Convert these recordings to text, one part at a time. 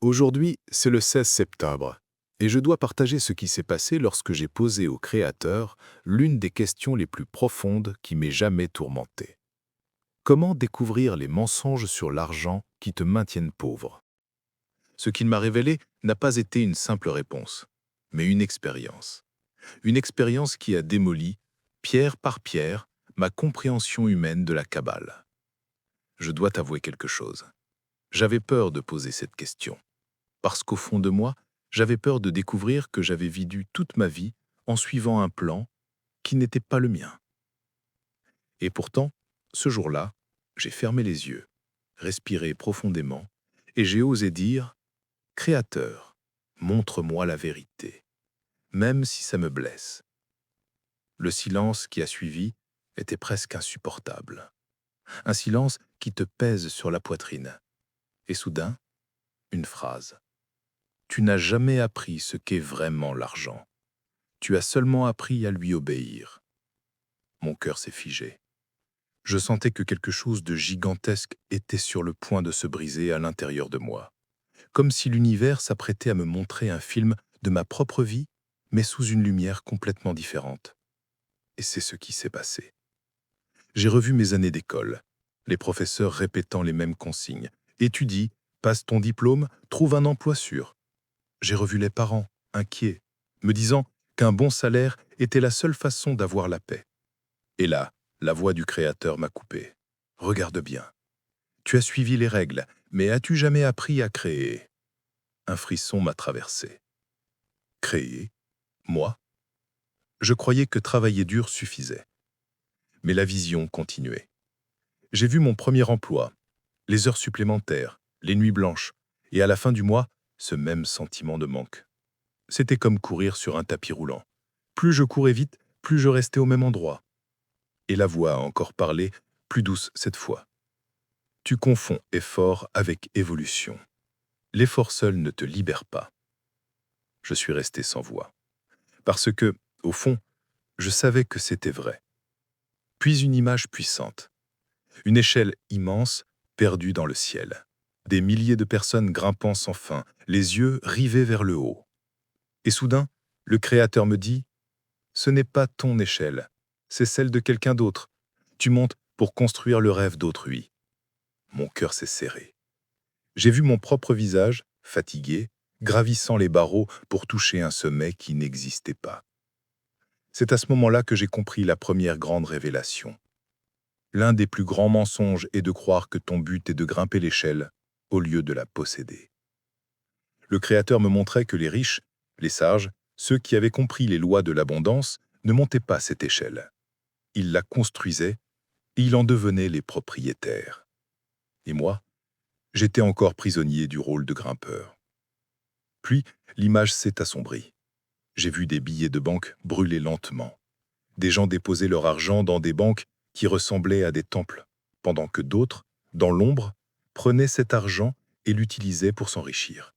Aujourd'hui, c'est le 16 septembre, et je dois partager ce qui s'est passé lorsque j'ai posé au Créateur l'une des questions les plus profondes qui m'ait jamais tourmenté. Comment découvrir les mensonges sur l'argent qui te maintiennent pauvre? Ce qu'il m'a révélé n'a pas été une simple réponse, mais une expérience. Une expérience qui a démoli, pierre par pierre, ma compréhension humaine de la Kabbale. Je dois t'avouer quelque chose. J'avais peur de poser cette question. Parce qu'au fond de moi, j'avais peur de découvrir que j'avais vécu toute ma vie en suivant un plan qui n'était pas le mien. Et pourtant, ce jour-là, j'ai fermé les yeux, respiré profondément, et j'ai osé dire « Créateur, montre-moi la vérité, même si ça me blesse ». Le silence qui a suivi était presque insupportable. Un silence qui te pèse sur la poitrine. Et soudain, une phrase. Tu n'as jamais appris ce qu'est vraiment l'argent. Tu as seulement appris à lui obéir. Mon cœur s'est figé. Je sentais que quelque chose de gigantesque était sur le point de se briser à l'intérieur de moi. Comme si l'univers s'apprêtait à me montrer un film de ma propre vie, mais sous une lumière complètement différente. Et c'est ce qui s'est passé. J'ai revu mes années d'école, les professeurs répétant les mêmes consignes. Étudie, passe ton diplôme, trouve un emploi sûr. J'ai revu les parents, inquiets, me disant qu'un bon salaire était la seule façon d'avoir la paix. Et là, la voix du Créateur m'a coupé. Regarde bien. Tu as suivi les règles, mais as-tu jamais appris à créer? Un frisson m'a traversé. Créer? Moi? Je croyais que travailler dur suffisait. Mais la vision continuait. J'ai vu mon premier emploi, les heures supplémentaires, les nuits blanches, et à la fin du mois, ce même sentiment de manque. C'était comme courir sur un tapis roulant. Plus je courais vite, plus je restais au même endroit. Et la voix a encore parlé, plus douce cette fois. Tu confonds effort avec évolution. L'effort seul ne te libère pas. Je suis resté sans voix. Parce que, au fond, je savais que c'était vrai. Puis une image puissante. Une échelle immense, perdue dans le ciel. Des milliers de personnes grimpant sans fin, les yeux rivés vers le haut. Et soudain, le Créateur me dit « Ce n'est pas ton échelle, c'est celle de quelqu'un d'autre. Tu montes pour construire le rêve d'autrui. » Mon cœur s'est serré. J'ai vu mon propre visage, fatigué, gravissant les barreaux pour toucher un sommet qui n'existait pas. C'est à ce moment-là que j'ai compris la première grande révélation. L'un des plus grands mensonges est de croire que ton but est de grimper l'échelle au lieu de la posséder. Le Créateur me montrait que les riches, les sages, ceux qui avaient compris les lois de l'abondance, ne montaient pas cette échelle. Ils la construisaient et ils en devenaient les propriétaires. Et moi, j'étais encore prisonnier du rôle de grimpeur. Puis, l'image s'est assombrie. J'ai vu des billets de banque brûler lentement. Des gens déposaient leur argent dans des banques qui ressemblaient à des temples, pendant que d'autres, dans l'ombre, prenaient cet argent et l'utilisaient pour s'enrichir.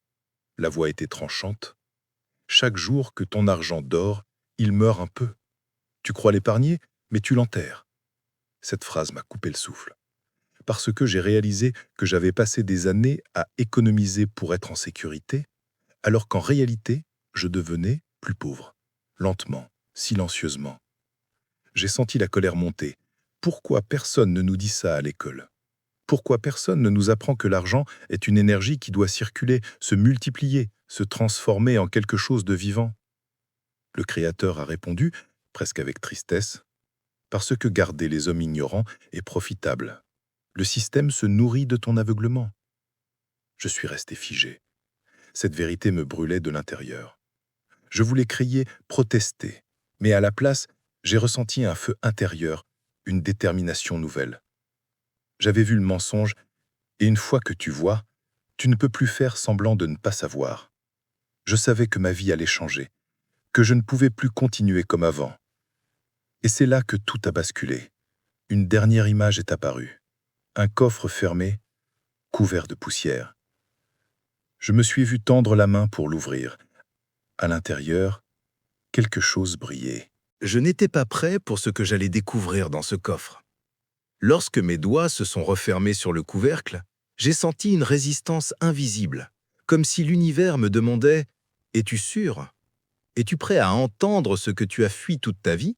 La voix était tranchante. Chaque jour que ton argent dort, il meurt un peu. Tu crois l'épargner, mais tu l'enterres. Cette phrase m'a coupé le souffle. Parce que j'ai réalisé que j'avais passé des années à économiser pour être en sécurité, alors qu'en réalité, je devenais plus pauvre, lentement, silencieusement. J'ai senti la colère monter. Pourquoi personne ne nous dit ça à l'école? Pourquoi personne ne nous apprend que l'argent est une énergie qui doit circuler, se multiplier, se transformer en quelque chose de vivant? Le Créateur a répondu, presque avec tristesse, parce que garder les hommes ignorants est profitable. Le système se nourrit de ton aveuglement. Je suis resté figé. Cette vérité me brûlait de l'intérieur. Je voulais crier, protester, mais à la place, j'ai ressenti un feu intérieur, une détermination nouvelle. J'avais vu le mensonge, et une fois que tu vois, tu ne peux plus faire semblant de ne pas savoir. Je savais que ma vie allait changer, que je ne pouvais plus continuer comme avant. Et c'est là que tout a basculé. Une dernière image est apparue. Un coffre fermé, couvert de poussière. Je me suis vu tendre la main pour l'ouvrir. À l'intérieur, quelque chose brillait. Je n'étais pas prêt pour ce que j'allais découvrir dans ce coffre. Lorsque mes doigts se sont refermés sur le couvercle, j'ai senti une résistance invisible, comme si l'univers me demandait « Es-tu sûr? Es-tu prêt à entendre ce que tu as fui toute ta vie ?»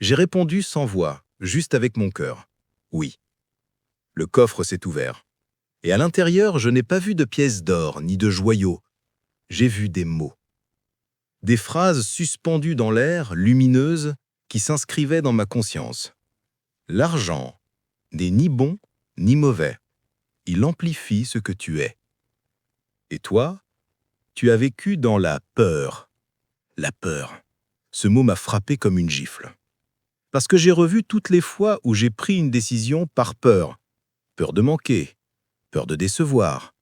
J'ai répondu sans voix, juste avec mon cœur. Oui. Le coffre s'est ouvert. Et à l'intérieur, je n'ai pas vu de pièces d'or ni de joyaux. J'ai vu des mots. Des phrases suspendues dans l'air, lumineuses, qui s'inscrivaient dans ma conscience. L'argent n'est ni bon ni mauvais. Il amplifie ce que tu es. Et toi, tu as vécu dans la peur. La peur. Ce mot m'a frappé comme une gifle. Parce que j'ai revu toutes les fois où j'ai pris une décision par peur. Peur de manquer, peur de décevoir,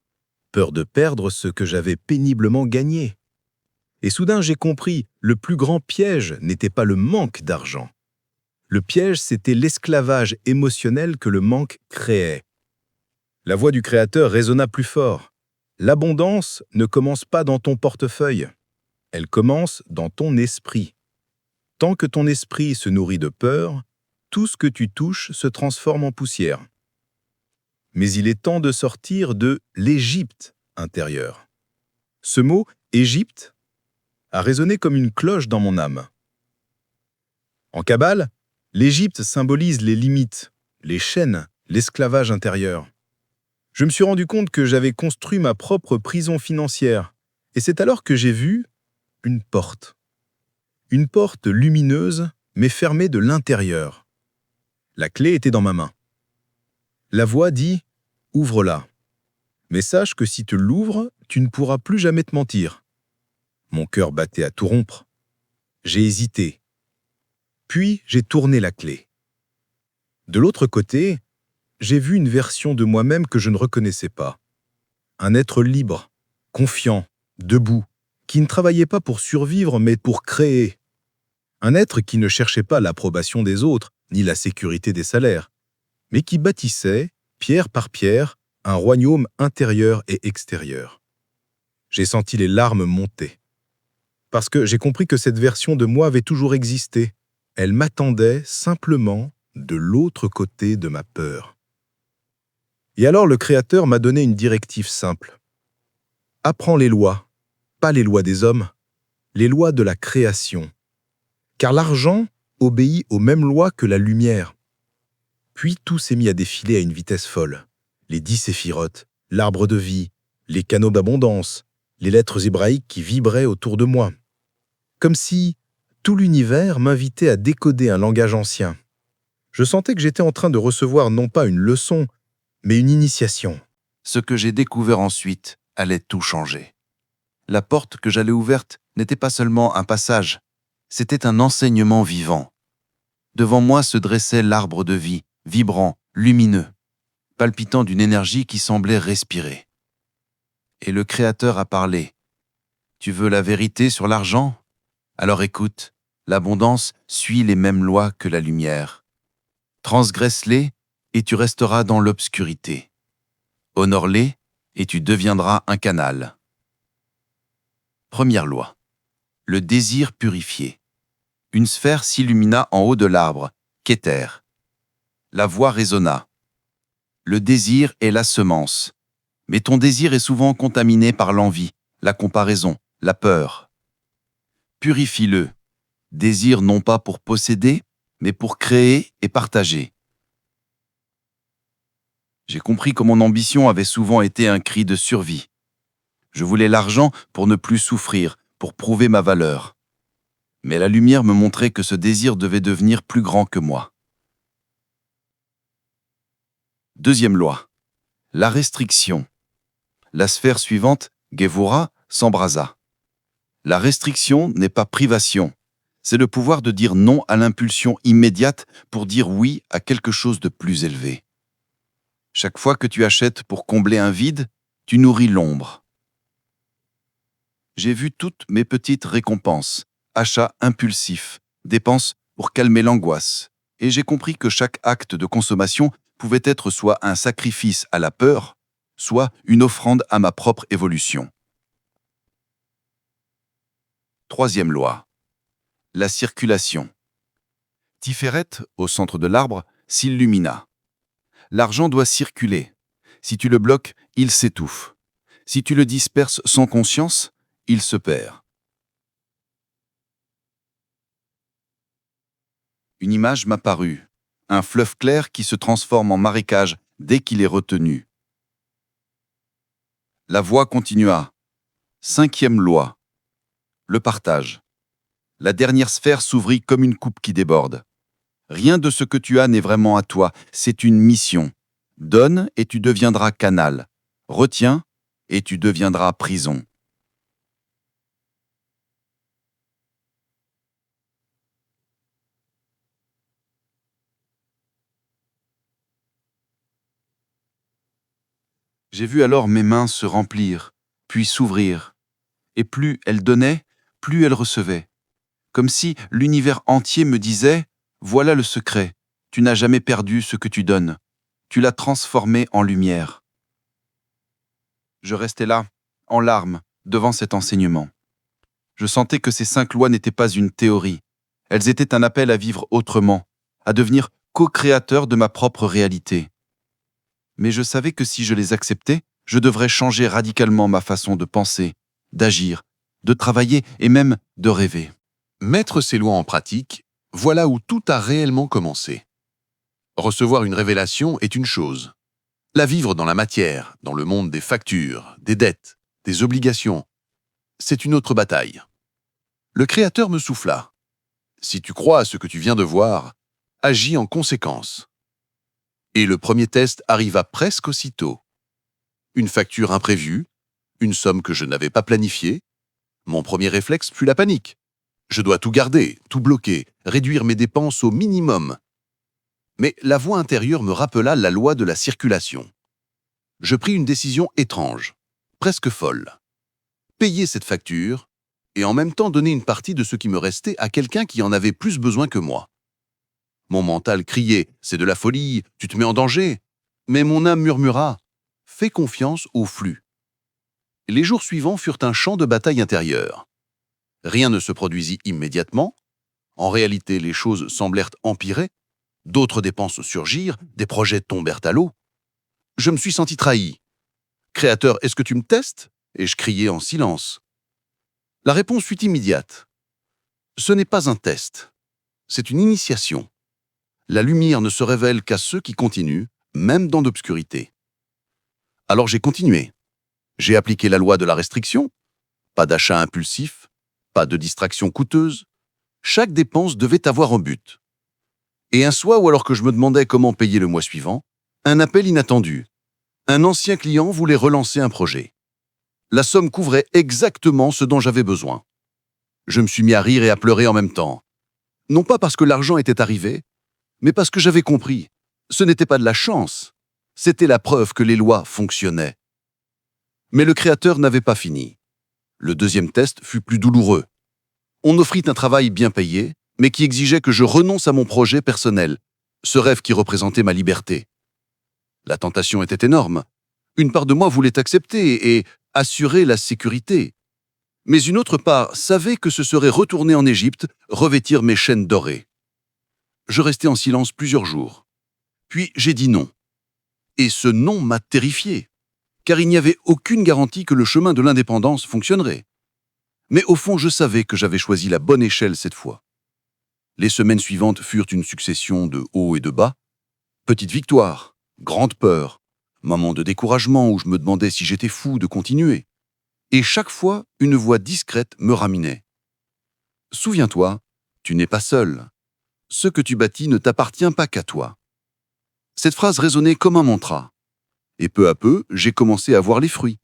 peur de perdre ce que j'avais péniblement gagné. Et soudain, j'ai compris, le plus grand piège n'était pas le manque d'argent. Le piège, c'était l'esclavage émotionnel que le manque créait. La voix du Créateur résonna plus fort. L'abondance ne commence pas dans ton portefeuille. Elle commence dans ton esprit. Tant que ton esprit se nourrit de peur, tout ce que tu touches se transforme en poussière. Mais il est temps de sortir de l'Égypte intérieure. Ce mot « Égypte » a résonné comme une cloche dans mon âme. En Kabbale, l'Égypte symbolise les limites, les chaînes, l'esclavage intérieur. Je me suis rendu compte que j'avais construit ma propre prison financière, et c'est alors que j'ai vu une porte. Une porte lumineuse, mais fermée de l'intérieur. La clé était dans ma main. La voix dit « Ouvre-la. Mais sache que si tu l'ouvres, tu ne pourras plus jamais te mentir. » Mon cœur battait à tout rompre. J'ai hésité. Puis j'ai tourné la clé. De l'autre côté, j'ai vu une version de moi-même que je ne reconnaissais pas. Un être libre, confiant, debout, qui ne travaillait pas pour survivre mais pour créer. Un être qui ne cherchait pas l'approbation des autres ni la sécurité des salaires, mais qui bâtissait, pierre par pierre, un royaume intérieur et extérieur. J'ai senti les larmes monter. Parce que j'ai compris que cette version de moi avait toujours existé. Elle m'attendait simplement de l'autre côté de ma peur. Et alors le Créateur m'a donné une directive simple. Apprends les lois, pas les lois des hommes, les lois de la création. Car l'argent obéit aux mêmes lois que la lumière. Puis tout s'est mis à défiler à une vitesse folle. Les 10 séphirotes, l'arbre de vie, les canaux d'abondance, les lettres hébraïques qui vibraient autour de moi. Comme si tout l'univers m'invitait à décoder un langage ancien. Je sentais que j'étais en train de recevoir non pas une leçon, mais une initiation. Ce que j'ai découvert ensuite allait tout changer. La porte que j'allais ouverte n'était pas seulement un passage, c'était un enseignement vivant. Devant moi se dressait l'arbre de vie, vibrant, lumineux, palpitant d'une énergie qui semblait respirer. Et le Créateur a parlé. Tu veux la vérité sur l'argent? Alors écoute, l'abondance suit les mêmes lois que la lumière. Transgresse-les et tu resteras dans l'obscurité. Honore-les et tu deviendras un canal. Première loi. Le désir purifié. Une sphère s'illumina en haut de l'arbre, Kéter. La voix résonna. Le désir est la semence, mais ton désir est souvent contaminé par l'envie, la comparaison, la peur. Purifie-le. Désir non pas pour posséder, mais pour créer et partager. J'ai compris que mon ambition avait souvent été un cri de survie. Je voulais l'argent pour ne plus souffrir, pour prouver ma valeur. Mais la lumière me montrait que ce désir devait devenir plus grand que moi. Deuxième loi. La restriction. La sphère suivante, Gevura, s'embrasa. La restriction n'est pas privation. C'est le pouvoir de dire non à l'impulsion immédiate pour dire oui à quelque chose de plus élevé. Chaque fois que tu achètes pour combler un vide, tu nourris l'ombre. J'ai vu toutes mes petites récompenses, achats impulsifs, dépenses pour calmer l'angoisse, et j'ai compris que chaque acte de consommation pouvait être soit un sacrifice à la peur, soit une offrande à ma propre évolution. Troisième loi. La circulation. Tiferet, au centre de l'arbre, s'illumina. L'argent doit circuler. Si tu le bloques, il s'étouffe. Si tu le disperses sans conscience, il se perd. Une image m'apparut, un fleuve clair qui se transforme en marécage dès qu'il est retenu. La voix continua. 5e loi. Le partage. La dernière sphère s'ouvrit comme une coupe qui déborde. Rien de ce que tu as n'est vraiment à toi, c'est une mission. Donne et tu deviendras canal. Retiens et tu deviendras prison. J'ai vu alors mes mains se remplir, puis s'ouvrir. Et plus elles donnaient, plus elles recevaient. Comme si l'univers entier me disait « Voilà le secret, tu n'as jamais perdu ce que tu donnes. Tu l'as transformé en lumière. » Je restais là, en larmes, devant cet enseignement. Je sentais que ces 5 lois n'étaient pas une théorie. Elles étaient un appel à vivre autrement, à devenir co-créateur de ma propre réalité. Mais je savais que si je les acceptais, je devrais changer radicalement ma façon de penser, d'agir, de travailler et même de rêver. Mettre ces lois en pratique, voilà où tout a réellement commencé. Recevoir une révélation est une chose. La vivre dans la matière, dans le monde des factures, des dettes, des obligations, c'est une autre bataille. Le Créateur me souffla. Si tu crois à ce que tu viens de voir, agis en conséquence. Et le premier test arriva presque aussitôt. Une facture imprévue, une somme que je n'avais pas planifiée. Mon premier réflexe fut la panique. Je dois tout garder, tout bloquer, réduire mes dépenses au minimum. Mais la voix intérieure me rappela la loi de la circulation. Je pris une décision étrange, presque folle. Payer cette facture et en même temps donner une partie de ce qui me restait à quelqu'un qui en avait plus besoin que moi. Mon mental criait « C'est de la folie, tu te mets en danger !» Mais mon âme murmura « Fais confiance au flux !» Les jours suivants furent un champ de bataille intérieure. Rien ne se produisit immédiatement. En réalité, les choses semblèrent empirer. D'autres dépenses surgirent, des projets tombèrent à l'eau. Je me suis senti trahi. « Créateur, est-ce que tu me testes ?» Et je criais en silence. La réponse fut immédiate. « Ce n'est pas un test, c'est une initiation. La lumière ne se révèle qu'à ceux qui continuent, même dans l'obscurité. » Alors j'ai continué. J'ai appliqué la loi de la restriction. Pas d'achat impulsif, pas de distraction coûteuse. Chaque dépense devait avoir un but. Et un soir, ou alors que je me demandais comment payer le mois suivant, un appel inattendu. Un ancien client voulait relancer un projet. La somme couvrait exactement ce dont j'avais besoin. Je me suis mis à rire et à pleurer en même temps. Non pas parce que l'argent était arrivé, mais parce que j'avais compris. Ce n'était pas de la chance, c'était la preuve que les lois fonctionnaient. Mais le Créateur n'avait pas fini. Le deuxième test fut plus douloureux. On offrit un travail bien payé, mais qui exigeait que je renonce à mon projet personnel, ce rêve qui représentait ma liberté. La tentation était énorme. Une part de moi voulait accepter et assurer la sécurité. Mais une autre part savait que ce serait retourner en Égypte, revêtir mes chaînes dorées. Je restai en silence plusieurs jours. Puis j'ai dit non. Et ce non m'a terrifié, car il n'y avait aucune garantie que le chemin de l'indépendance fonctionnerait. Mais au fond, je savais que j'avais choisi la bonne échelle cette fois. Les semaines suivantes furent une succession de hauts et de bas. Petite victoire, grande peur, moment de découragement où je me demandais si j'étais fou de continuer. Et chaque fois, une voix discrète me raminait. « Souviens-toi, tu n'es pas seul. Ce que tu bâtis ne t'appartient pas qu'à toi. » Cette phrase résonnait comme un mantra. Et peu à peu, j'ai commencé à voir les fruits.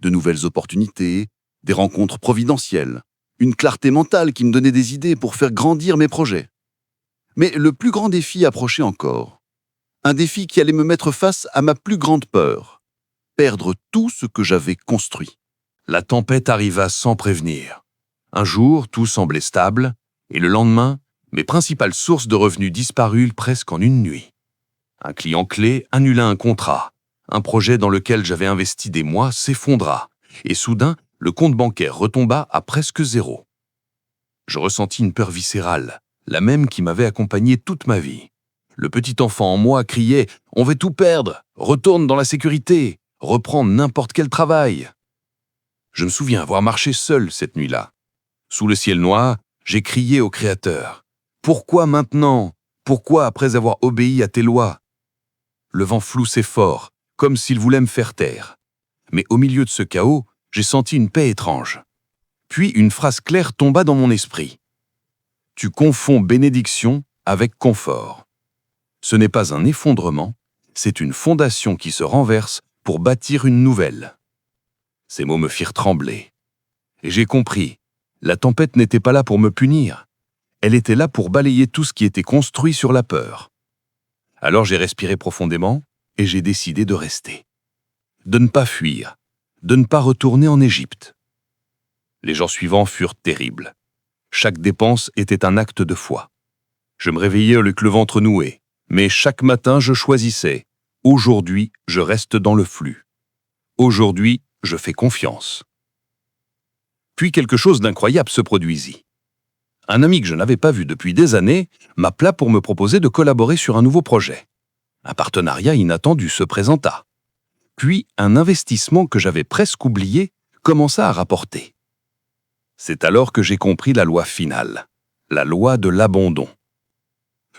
De nouvelles opportunités, des rencontres providentielles, une clarté mentale qui me donnait des idées pour faire grandir mes projets. Mais le plus grand défi approchait encore. Un défi qui allait me mettre face à ma plus grande peur. Perdre tout ce que j'avais construit. La tempête arriva sans prévenir. Un jour, tout semblait stable, et le lendemain, mes principales sources de revenus disparurent presque en une nuit. Un client clé annula un contrat. Un projet dans lequel j'avais investi des mois s'effondra, et soudain, le compte bancaire retomba à presque zéro. Je ressentis une peur viscérale, la même qui m'avait accompagné toute ma vie. Le petit enfant en moi criait « On va tout perdre, retourne dans la sécurité, reprends n'importe quel travail ». Je me souviens avoir marché seul cette nuit-là. Sous le ciel noir, j'ai crié au Créateur. « Pourquoi maintenant? Pourquoi après avoir obéi à tes lois ?» Le vent floussait fort, comme s'il voulait me faire taire. Mais au milieu de ce chaos, j'ai senti une paix étrange. Puis une phrase claire tomba dans mon esprit. « Tu confonds bénédiction avec confort. Ce n'est pas un effondrement, c'est une fondation qui se renverse pour bâtir une nouvelle. » Ces mots me firent trembler. Et j'ai compris, la tempête n'était pas là pour me punir. Elle était là pour balayer tout ce qui était construit sur la peur. Alors j'ai respiré profondément et j'ai décidé de rester. De ne pas fuir, de ne pas retourner en Égypte. Les jours suivants furent terribles. Chaque dépense était un acte de foi. Je me réveillais avec le ventre noué, mais chaque matin je choisissais « Aujourd'hui, je reste dans le flux. Aujourd'hui, je fais confiance. » Puis quelque chose d'incroyable se produisit. Un ami que je n'avais pas vu depuis des années m'appela pour me proposer de collaborer sur un nouveau projet. Un partenariat inattendu se présenta. Puis un investissement que j'avais presque oublié commença à rapporter. C'est alors que j'ai compris la loi finale, la loi de l'abandon.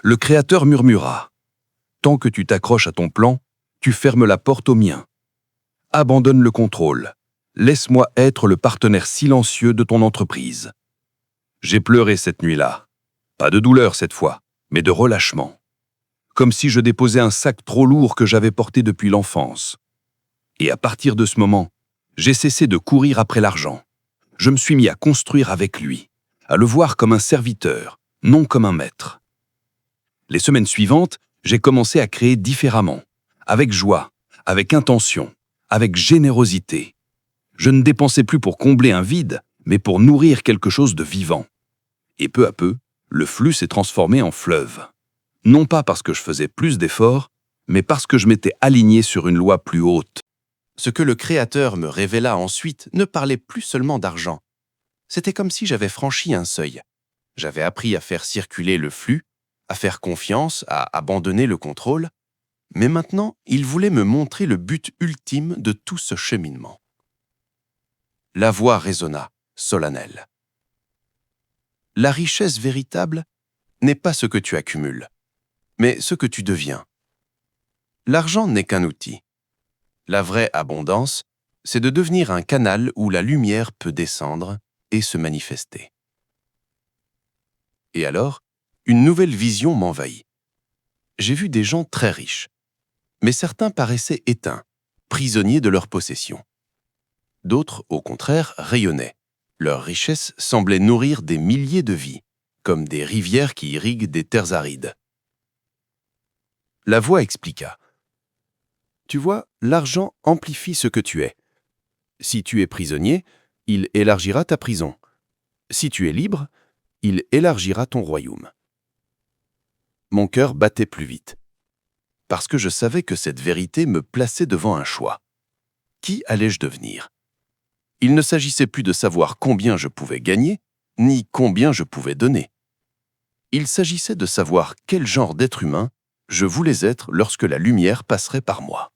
Le Créateur murmura « Tant que tu t'accroches à ton plan, tu fermes la porte au mien. Abandonne le contrôle. Laisse-moi être le partenaire silencieux de ton entreprise. » J'ai pleuré cette nuit-là. Pas de douleur cette fois, mais de relâchement. Comme si je déposais un sac trop lourd que j'avais porté depuis l'enfance. Et à partir de ce moment, j'ai cessé de courir après l'argent. Je me suis mis à construire avec lui, à le voir comme un serviteur, non comme un maître. Les semaines suivantes, j'ai commencé à créer différemment, avec joie, avec intention, avec générosité. Je ne dépensais plus pour combler un vide, mais pour nourrir quelque chose de vivant. Et peu à peu, le flux s'est transformé en fleuve. Non pas parce que je faisais plus d'efforts, mais parce que je m'étais aligné sur une loi plus haute. Ce que le Créateur me révéla ensuite ne parlait plus seulement d'argent. C'était comme si j'avais franchi un seuil. J'avais appris à faire circuler le flux, à faire confiance, à abandonner le contrôle. Mais maintenant, il voulait me montrer le but ultime de tout ce cheminement. La voix résonna, solennelle. La richesse véritable n'est pas ce que tu accumules, mais ce que tu deviens. L'argent n'est qu'un outil. La vraie abondance, c'est de devenir un canal où la lumière peut descendre et se manifester. Et alors, une nouvelle vision m'envahit. J'ai vu des gens très riches, mais certains paraissaient éteints, prisonniers de leurs possessions. D'autres, au contraire, rayonnaient. Leur richesse semblait nourrir des milliers de vies, comme des rivières qui irriguent des terres arides. La voix expliqua. Tu vois, l'argent amplifie ce que tu es. Si tu es prisonnier, il élargira ta prison. Si tu es libre, il élargira ton royaume. Mon cœur battait plus vite, parce que je savais que cette vérité me plaçait devant un choix. Qui allais-je devenir ? Il ne s'agissait plus de savoir combien je pouvais gagner, ni combien je pouvais donner. Il s'agissait de savoir quel genre d'être humain je voulais être lorsque la lumière passerait par moi.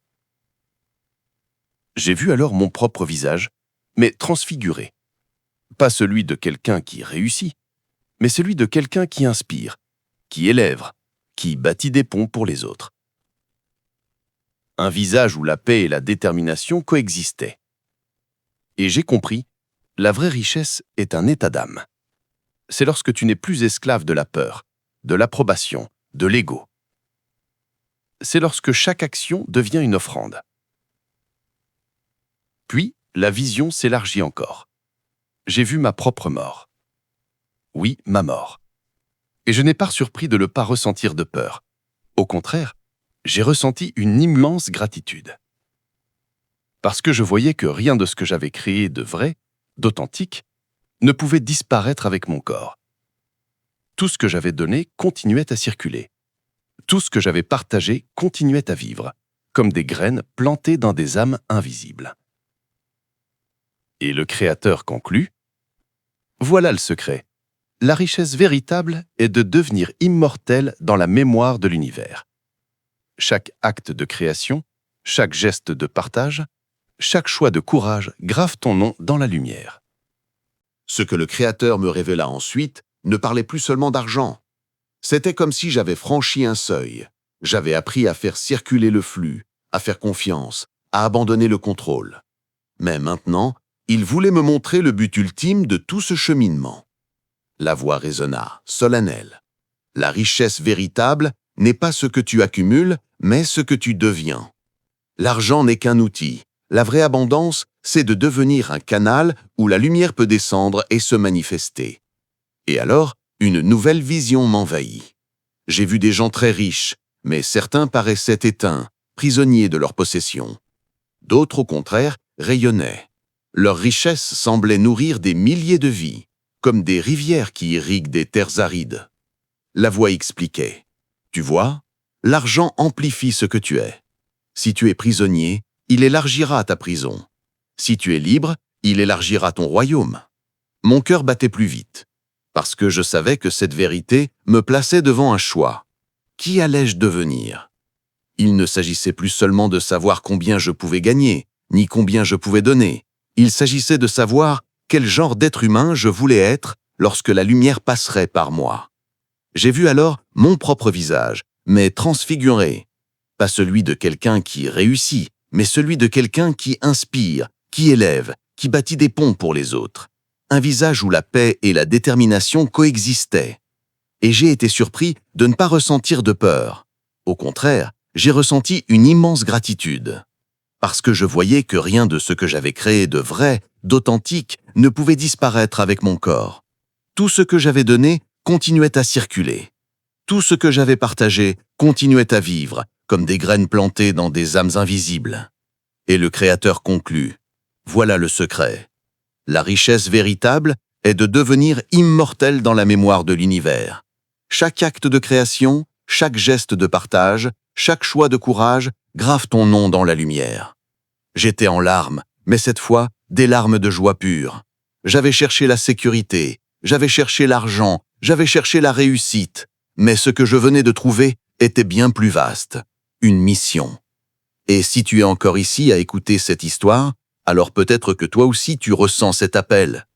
J'ai vu alors mon propre visage, mais transfiguré. Pas celui de quelqu'un qui réussit, mais celui de quelqu'un qui inspire, qui élève, qui bâtit des ponts pour les autres. Un visage où la paix et la détermination coexistaient. Et j'ai compris, la vraie richesse est un état d'âme. C'est lorsque tu n'es plus esclave de la peur, de l'approbation, de l'ego. C'est lorsque chaque action devient une offrande. Puis, la vision s'élargit encore. J'ai vu ma propre mort. Oui, ma mort. Et je n'ai pas surpris de ne pas ressentir de peur. Au contraire, j'ai ressenti une immense gratitude. Parce que je voyais que rien de ce que j'avais créé de vrai, d'authentique, ne pouvait disparaître avec mon corps. Tout ce que j'avais donné continuait à circuler. Tout ce que j'avais partagé continuait à vivre, comme des graines plantées dans des âmes invisibles. Et le Créateur conclut : voilà le secret. La richesse véritable est de devenir immortel dans la mémoire de l'univers. Chaque acte de création, chaque geste de partage, chaque choix de courage grave ton nom dans la lumière. Ce que le Créateur me révéla ensuite ne parlait plus seulement d'argent. C'était comme si j'avais franchi un seuil. J'avais appris à faire circuler le flux, à faire confiance, à abandonner le contrôle. Mais maintenant, il voulait me montrer le but ultime de tout ce cheminement. La voix résonna, solennelle. La richesse véritable n'est pas ce que tu accumules, mais ce que tu deviens. L'argent n'est qu'un outil. La vraie abondance, c'est de devenir un canal où la lumière peut descendre et se manifester. Et alors, une nouvelle vision m'envahit. J'ai vu des gens très riches, mais certains paraissaient éteints, prisonniers de leurs possessions. D'autres, au contraire, rayonnaient. Leur richesse semblait nourrir des milliers de vies, comme des rivières qui irriguent des terres arides. La voix expliquait. Tu vois, l'argent amplifie ce que tu es. Si tu es prisonnier, il élargira ta prison. Si tu es libre, il élargira ton royaume. Mon cœur battait plus vite, parce que je savais que cette vérité me plaçait devant un choix. Qui allais-je devenir? Il ne s'agissait plus seulement de savoir combien je pouvais gagner, ni combien je pouvais donner. Il s'agissait de savoir quel genre d'être humain je voulais être lorsque la lumière passerait par moi. J'ai vu alors mon propre visage, mais transfiguré. Pas celui de quelqu'un qui réussit, mais celui de quelqu'un qui inspire, qui élève, qui bâtit des ponts pour les autres. Un visage où la paix et la détermination coexistaient. Et j'ai été surpris de ne pas ressentir de peur. Au contraire, j'ai ressenti une immense gratitude. Parce que je voyais que rien de ce que j'avais créé de vrai, d'authentique, ne pouvait disparaître avec mon corps. Tout ce que j'avais donné continuait à circuler. Tout ce que j'avais partagé continuait à vivre, comme des graines plantées dans des âmes invisibles. Et le Créateur conclut. Voilà le secret. La richesse véritable est de devenir immortel dans la mémoire de l'univers. Chaque acte de création, chaque geste de partage, chaque choix de courage grave ton nom dans la lumière. J'étais en larmes, mais cette fois, des larmes de joie pure. J'avais cherché la sécurité, j'avais cherché l'argent, j'avais cherché la réussite, mais ce que je venais de trouver était bien plus vaste, une mission. Et si tu es encore ici à écouter cette histoire, alors peut-être que toi aussi tu ressens cet appel.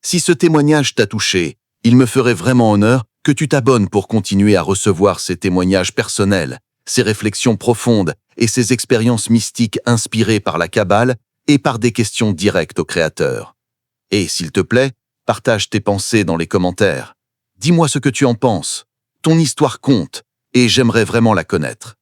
Si ce témoignage t'a touché, il me ferait vraiment honneur que tu t'abonnes pour continuer à recevoir ces témoignages personnels, ces réflexions profondes et ces expériences mystiques inspirées par la Kabbale et par des questions directes au Créateur. Et s'il te plaît, partage tes pensées dans les commentaires. Dis-moi ce que tu en penses. Ton histoire compte et j'aimerais vraiment la connaître.